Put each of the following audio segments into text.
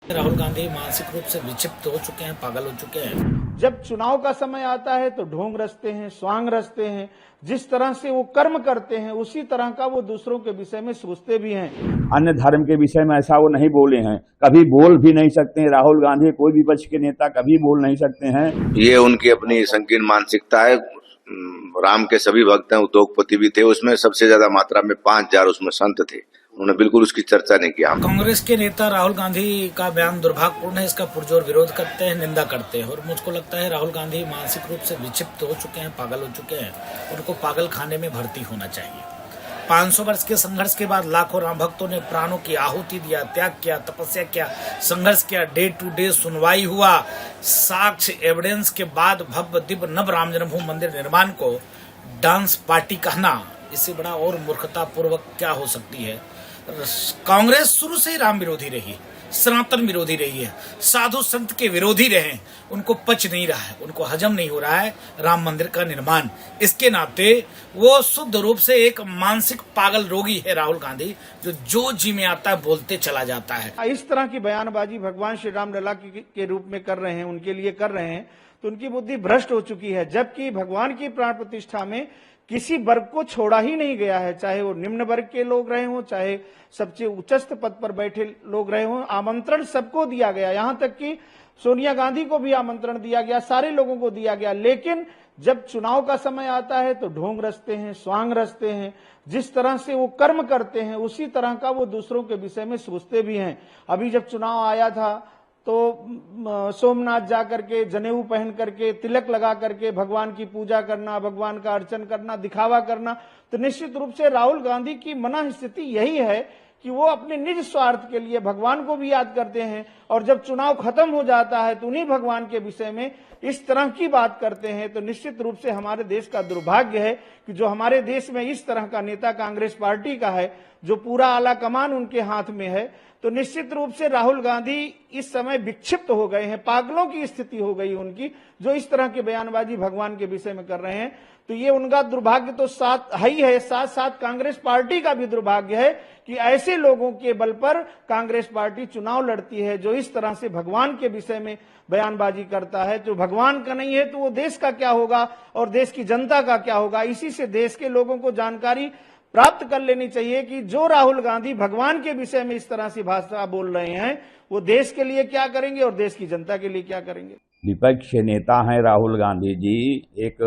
राहुल गांधी मानसिक रूप से विक्षिप्त हो चुके हैं, पागल हो चुके हैं। जब चुनाव का समय आता है तो ढोंग रचते हैं, स्वांग रचते हैं। जिस तरह से वो कर्म करते हैं उसी तरह का वो दूसरों के विषय में सोचते भी हैं। अन्य धर्म के विषय में ऐसा वो नहीं बोले हैं, कभी बोल भी नहीं सकते हैं। राहुल गांधी कोई भी विपक्ष के नेता कभी बोल नहीं सकते हैं। ये उनकी अपनी संकीर्ण मानसिकता है। राम के सभी भक्त हैं, उद्योगपति भी थे, उसमें सबसे ज्यादा मात्रा में 5000 उसमें संत थे। उन्होंने बिल्कुल उसकी चर्चा नहीं किया। कांग्रेस के नेता राहुल गांधी का बयान दुर्भाग्यपूर्ण है, इसका पुरजोर विरोध करते हैं, निंदा करते हैं। और मुझको लगता है राहुल गांधी मानसिक रूप से विक्षिप्त हो चुके हैं, पागल हो चुके हैं। उनको पागल खाने में भर्ती होना चाहिए। 500 वर्ष के संघर्ष के बाद लाखों राम भक्तों ने प्राणों की आहुति दिया, त्याग किया, तपस्या किया, संघर्ष किया, डे टू डे सुनवाई हुआ। साक्ष्य एविडेंस के बाद भव्य दिव्य नव राम जन्मभूमि मंदिर निर्माण को डांस पार्टी कहना, इससे बड़ा और मूर्खता पूर्वक क्या हो सकती है। कांग्रेस शुरू से ही राम विरोधी रही है, सनातन विरोधी रही है, साधु संत के विरोधी रहे। उनको पच नहीं रहा है, उनको हजम नहीं हो रहा है राम मंदिर का निर्माण। इसके नाते वो शुद्ध रूप से एक मानसिक पागल रोगी है राहुल गांधी, जो जी में आता है बोलते चला जाता है। इस तरह की बयानबाजी भगवान श्री राम लला के रूप में कर रहे हैं, उनके लिए कर रहे हैं, तो उनकी बुद्धि भ्रष्ट हो चुकी है। जबकि भगवान की प्राण प्रतिष्ठा में किसी वर्ग को छोड़ा ही नहीं गया है, चाहे वो निम्न वर्ग के लोग रहे हों, चाहे सबसे उच्चस्थ पद पर बैठे लोग रहे हों। आमंत्रण सबको दिया गया, यहां तक कि सोनिया गांधी को भी आमंत्रण दिया गया, सारे लोगों को दिया गया। लेकिन जब चुनाव का समय आता है तो ढोंग रचते हैं, स्वांग रचते हैं। जिस तरह से वो कर्म करते हैं उसी तरह का वो दूसरों के विषय में सोचते भी हैं। अभी जब चुनाव आया था तो सोमनाथ जा करके जनेऊ पहन करके तिलक लगा करके भगवान की पूजा करना, भगवान का अर्चन करना, दिखावा करना, तो निश्चित रूप से राहुल गांधी की मन स्थिति यही है कि वो अपने निज स्वार्थ के लिए भगवान को भी याद करते हैं, और जब चुनाव खत्म हो जाता है तो उन्हीं भगवान के विषय में इस तरह की बात करते हैं। तो निश्चित रूप से हमारे देश का दुर्भाग्य है कि जो हमारे देश में इस तरह का नेता कांग्रेस पार्टी का है, जो पूरा आला कमान उनके हाथ में है। तो निश्चित रूप से राहुल गांधी इस समय विक्षिप्त हो गए हैं, पागलों की स्थिति हो गई उनकी, जो इस तरह की बयानबाजी भगवान के विषय में कर रहे हैं। तो ये उनका दुर्भाग्य तो साथ ही है, साथ साथ कांग्रेस पार्टी का भी दुर्भाग्य है कि ऐसे लोगों के बल पर कांग्रेस पार्टी चुनाव लड़ती है, जो इस तरह से भगवान के विषय में बयानबाजी करता है। जो भगवान का नहीं है तो वो देश का क्या होगा और देश की जनता का क्या होगा। इसी से देश के लोगों को जानकारी प्राप्त कर लेनी चाहिए कि जो राहुल गांधी भगवान के विषय में इस तरह से भाषा बोल रहे हैं, वो देश के लिए क्या करेंगे और देश की जनता के लिए क्या करेंगे। विपक्ष के नेता हैं राहुल गांधी जी, एक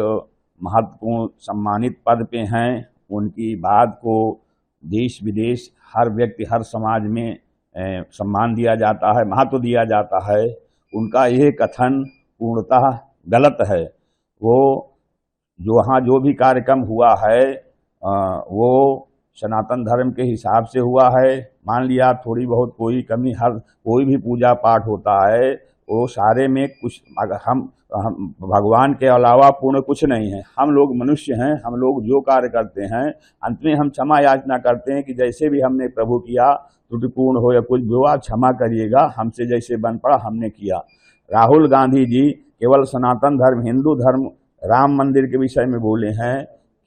महत्वपूर्ण सम्मानित पद पे हैं। उनकी बात को देश विदेश हर व्यक्ति हर समाज में सम्मान दिया जाता है, महत्व दिया जाता है। उनका ये कथन पूर्णतः गलत है। वो जो वहाँ जो भी कार्यक्रम हुआ है वो सनातन धर्म के हिसाब से हुआ है। मान लिया थोड़ी बहुत कोई कमी, हर कोई भी पूजा पाठ होता है वो सारे में कुछ हम भगवान के अलावा पूर्ण कुछ नहीं है। हम लोग मनुष्य हैं, हम लोग जो कार्य करते हैं अंत में हम क्षमा याचना करते हैं कि जैसे भी हमने प्रभु किया त्रुटिपूर्ण हो या कुछ भी हुआ क्षमा करिएगा, हमसे जैसे बन पड़ा हमने किया। राहुल गांधी जी केवल सनातन धर्म हिंदू धर्म राम मंदिर के विषय में बोले हैं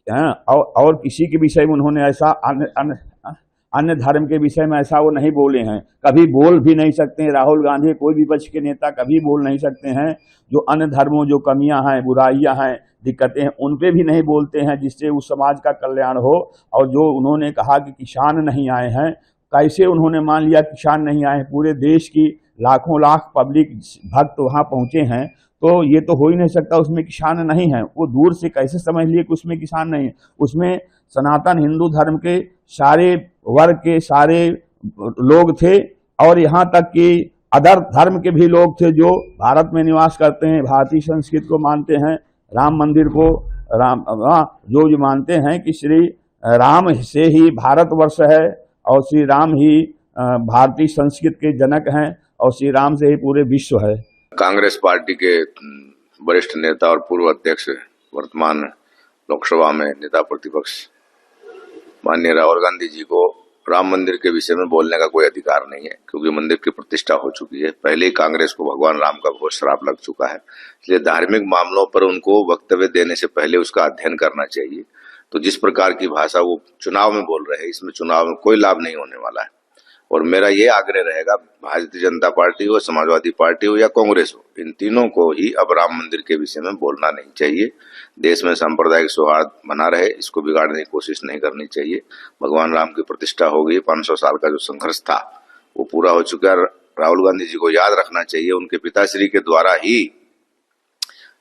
और किसी के विषय में उन्होंने ऐसा अन्य धर्म के विषय में ऐसा वो नहीं बोले हैं, कभी बोल भी नहीं सकते हैं। राहुल गांधी कोई भी विपक्ष के नेता कभी बोल नहीं सकते हैं। जो अन्य धर्मों जो कमियां हैं, बुराइयां हैं, दिक्कतें हैं, उन पे भी नहीं बोलते हैं जिससे उस समाज का कल्याण हो। और जो उन्होंने कहा कि किसान नहीं आए हैं, कैसे उन्होंने मान लिया किसान नहीं आए हैं? पूरे देश की लाखों लाख पब्लिक भक्त वहां पहुंचे हैं, तो ये तो हो ही नहीं सकता उसमें किसान नहीं है। वो दूर से कैसे समझ लिए कि उसमें किसान नहीं है? उसमें सनातन हिंदू धर्म के सारे वर्ग के सारे लोग थे, और यहाँ तक कि अदर धर्म के भी लोग थे जो भारत में निवास करते हैं, भारतीय संस्कृति को मानते हैं, राम मंदिर को जो मानते हैं कि श्री राम से ही भारतवर्ष है और श्री राम ही भारतीय संस्कृति के जनक हैं और श्री राम से ही पूरे विश्व है। कांग्रेस पार्टी के वरिष्ठ नेता और पूर्व अध्यक्ष, वर्तमान लोकसभा में नेता प्रतिपक्ष माननीय राहुल गांधी जी को राम मंदिर के विषय में बोलने का कोई अधिकार नहीं है, क्योंकि मंदिर की प्रतिष्ठा हो चुकी है। पहले ही कांग्रेस को भगवान राम का घोर श्राप लग चुका है, इसलिए धार्मिक मामलों पर उनको वक्तव्य देने से पहले उसका अध्ययन करना चाहिए। तो जिस प्रकार की भाषा वो चुनाव में बोल रहे हैं, इसमें चुनाव में कोई लाभ नहीं होने वाला है। और मेरा ये आग्रह रहेगा, भारतीय जनता पार्टी हो, समाजवादी पार्टी हो या कांग्रेस हो, इन तीनों को ही अब राम मंदिर के विषय में बोलना नहीं चाहिए। देश में सांप्रदायिक सौहार्द बना रहे, इसको बिगाड़ने की कोशिश नहीं करनी चाहिए। भगवान राम की प्रतिष्ठा हो गई, 500 साल का जो संघर्ष था वो पूरा हो चुका है। राहुल गांधी जी को याद रखना चाहिए, उनके पिताश्री के द्वारा ही,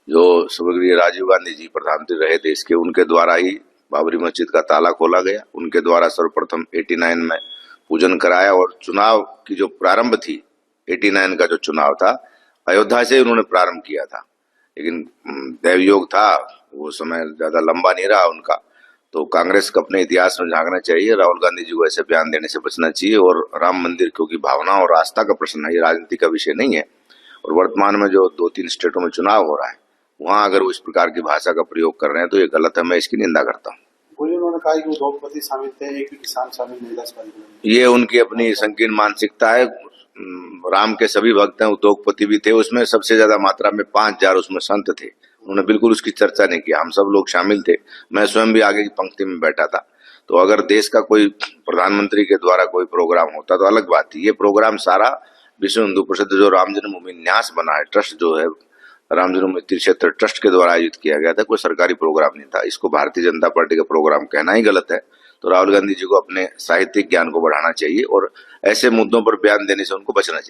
जो स्वर्गीय राजीव गांधी जी प्रधानमंत्री रहे देश के, उनके द्वारा ही बाबरी मस्जिद का ताला खोला गया, उनके द्वारा सर्वप्रथम 89 में पूजन कराया, और चुनाव की जो प्रारंभ थी, 89 का जो चुनाव था, अयोध्या से उन्होंने प्रारंभ किया था। लेकिन दैवयोग था, वो समय ज्यादा लंबा नहीं रहा उनका। तो कांग्रेस को अपने इतिहास में झांकना चाहिए, राहुल गांधी जी को ऐसे बयान देने से बचना चाहिए। और राम मंदिर, क्योंकि भावना और आस्था का प्रश्न है, ये राजनीति का विषय नहीं है। और वर्तमान में जो 2-3 स्टेटों में चुनाव हो रहा है, वहां अगर वो इस प्रकार की भाषा का प्रयोग कर रहे हैं तो ये गलत है, मैं इसकी निंदा करता हूँ। उन्होंने कहा कि उद्योगपति शामिल थे, एक भी किसान शामिल नहीं था। ये उनकी अपनी संकीर्ण मानसिकता है। राम के सभी भक्त हैं, उद्योगपति भी थे, उसमें सबसे ज्यादा मात्रा में 5000 उसमें संत थे। उन्होंने बिल्कुल उसकी चर्चा नहीं की, हम सब लोग शामिल थे, मैं स्वयं भी आगे की पंक्ति में बैठा था। तो अगर देश का कोई प्रधानमंत्री के द्वारा कोई प्रोग्राम होता तो अलग बात थी। ये प्रोग्राम सारा विश्व हिंदू परिषद जो राम जन्मभूमि न्यास बना है, ट्रस्ट जो है, राम जन्मभूमि तीर्थ क्षेत्र ट्रस्ट के द्वारा आयोजित किया गया था, कोई सरकारी प्रोग्राम नहीं था। इसको भारतीय जनता पार्टी का प्रोग्राम कहना ही गलत है। तो राहुल गांधी जी को अपने साहित्यिक ज्ञान को बढ़ाना चाहिए और ऐसे मुद्दों पर बयान देने से उनको बचना चाहिए।